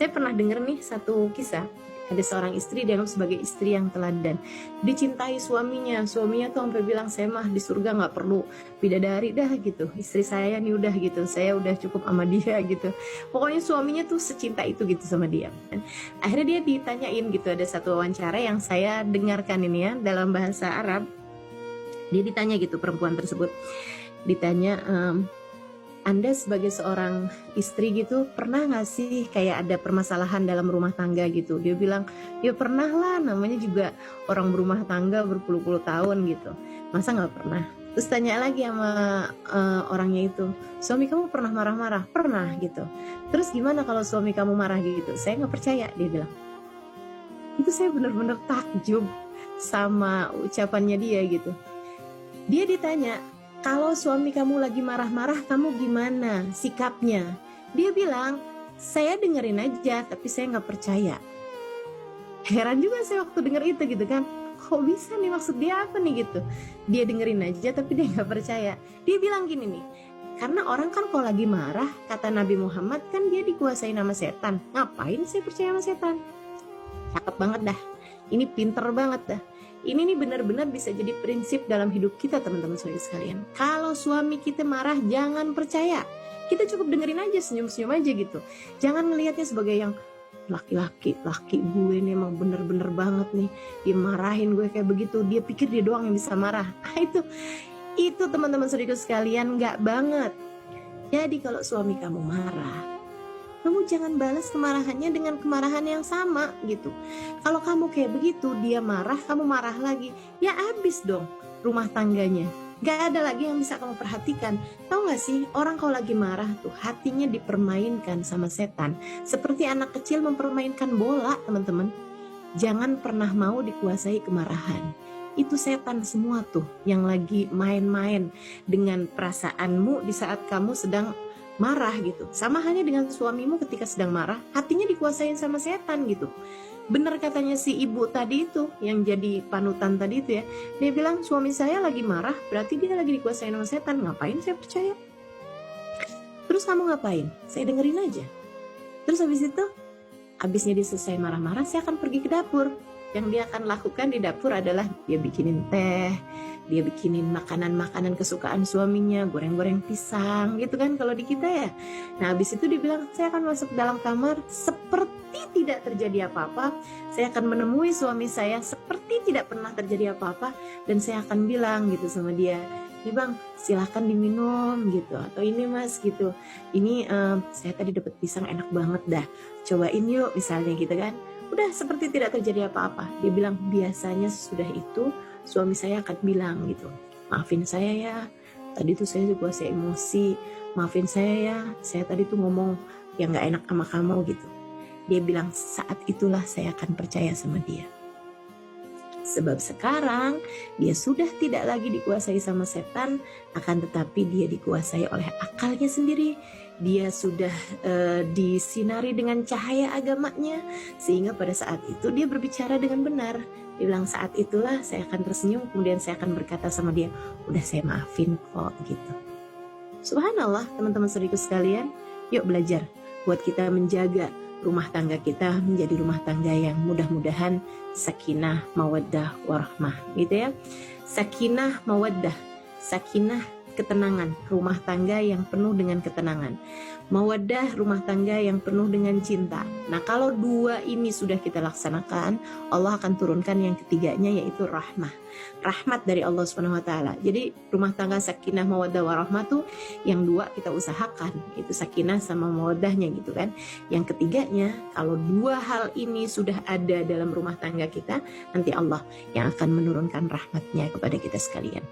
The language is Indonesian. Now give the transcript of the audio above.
Saya pernah dengar nih satu kisah, ada seorang istri dianggap sebagai istri yang teladan, dicintai suaminya tuh sampai bilang, saya mah di surga nggak perlu bidadari dah gitu, istri saya nih udah gitu, saya udah cukup sama dia gitu. Pokoknya suaminya tuh secinta itu gitu sama dia. Dan akhirnya dia ditanyain gitu, ada satu wawancara yang saya dengarkan ini ya dalam bahasa Arab. Dia ditanya gitu, perempuan tersebut ditanya, Anda sebagai seorang istri gitu pernah gak sih kayak ada permasalahan dalam rumah tangga gitu? Dia bilang, ya pernah lah, namanya juga orang berumah tangga berpuluh-puluh tahun gitu, masa gak pernah? Terus tanya lagi sama orangnya itu, suami kamu pernah marah-marah? Pernah gitu. Terus gimana kalau suami kamu marah gitu? Saya gak percaya, dia bilang. Itu saya benar-benar takjub sama ucapannya dia gitu. Dia ditanya, kalau suami kamu lagi marah-marah, kamu gimana sikapnya? Dia bilang, saya dengerin aja, tapi saya nggak percaya. Heran juga saya waktu denger itu gitu kan. Kok bisa nih, maksud dia apa nih gitu? Dia dengerin aja, tapi dia nggak percaya. Dia bilang gini nih, karena orang kan kalau lagi marah, kata Nabi Muhammad kan dia dikuasai nama setan. Ngapain saya percaya sama setan? Cakep banget dah. Ini pinter banget dah. Ini nih benar-benar bisa jadi prinsip dalam hidup kita, teman-teman sekalian. Kalau suami kita marah, jangan percaya. Kita cukup dengerin aja, senyum-senyum aja gitu. Jangan ngelihatnya sebagai yang laki gue nih emang bener-bener banget nih, dia marahin gue kayak begitu, dia pikir dia doang yang bisa marah. Itu teman-teman sekalian, nggak banget. Jadi kalau suami kamu marah, kamu jangan balas kemarahannya dengan kemarahan yang sama gitu. Kalau kamu kayak begitu, dia marah, kamu marah lagi, ya habis dong rumah tangganya. Gak ada lagi yang bisa kamu perhatikan. Tahu gak sih, orang kalau lagi marah tuh hatinya dipermainkan sama setan. Seperti anak kecil mempermainkan bola, teman-teman. Jangan pernah mau dikuasai kemarahan. Itu setan semua tuh yang lagi main-main dengan perasaanmu di saat kamu sedang marah gitu. Sama halnya dengan suamimu ketika sedang marah, hatinya dikuasain sama setan gitu. Bener katanya si ibu tadi itu, yang jadi panutan tadi itu ya. Dia bilang, suami saya lagi marah, berarti dia lagi dikuasain sama setan. Ngapain saya percaya? Terus kamu ngapain? Saya dengerin aja. Terus habis itu, habisnya dia selesai marah-marah, saya akan pergi ke dapur. Yang dia akan lakukan di dapur adalah dia bikinin teh, dia bikinin makanan-makanan kesukaan suaminya, goreng-goreng pisang gitu kan kalau di kita ya. Nah habis itu dia bilang, saya akan masuk dalam kamar seperti tidak terjadi apa-apa. Saya akan menemui suami saya seperti tidak pernah terjadi apa-apa. Dan saya akan bilang gitu sama dia, ini bang silahkan diminum gitu, atau ini mas gitu, ini saya tadi dapat pisang enak banget dah, cobain yuk misalnya gitu kan. Udah seperti tidak terjadi apa-apa. Dia bilang biasanya sudah itu suami saya akan bilang gitu, maafin saya ya, tadi tuh saya dikuasai emosi, maafin saya ya, saya tadi tuh ngomong yang gak enak sama kamu gitu. Dia bilang saat itulah saya akan percaya sama dia. Sebab sekarang dia sudah tidak lagi dikuasai sama setan, akan tetapi dia dikuasai oleh akalnya sendiri. Dia sudah disinari dengan cahaya agamanya, sehingga pada saat itu dia berbicara dengan benar. Dia bilang saat itulah saya akan tersenyum, kemudian saya akan berkata sama dia, udah saya maafin kok gitu. Subhanallah teman-teman saudaraku sekalian, yuk belajar buat kita menjaga rumah tangga kita menjadi rumah tangga yang mudah-mudahan sakinah, mawaddah, warahmah gitu ya. Sakinah, mawaddah, sakinah ketenangan, rumah tangga yang penuh dengan ketenangan. Mawaddah, rumah tangga yang penuh dengan cinta. Nah kalau dua ini sudah kita laksanakan, Allah akan turunkan yang ketiganya, yaitu rahmah. Rahmat dari Allah SWT. Jadi rumah tangga sakinah, mawaddah, warahmah tuh yang dua kita usahakan, itu sakinah sama mawaddahnya gitu kan. Yang ketiganya, kalau dua hal ini sudah ada dalam rumah tangga kita, nanti Allah yang akan menurunkan rahmatnya kepada kita sekalian.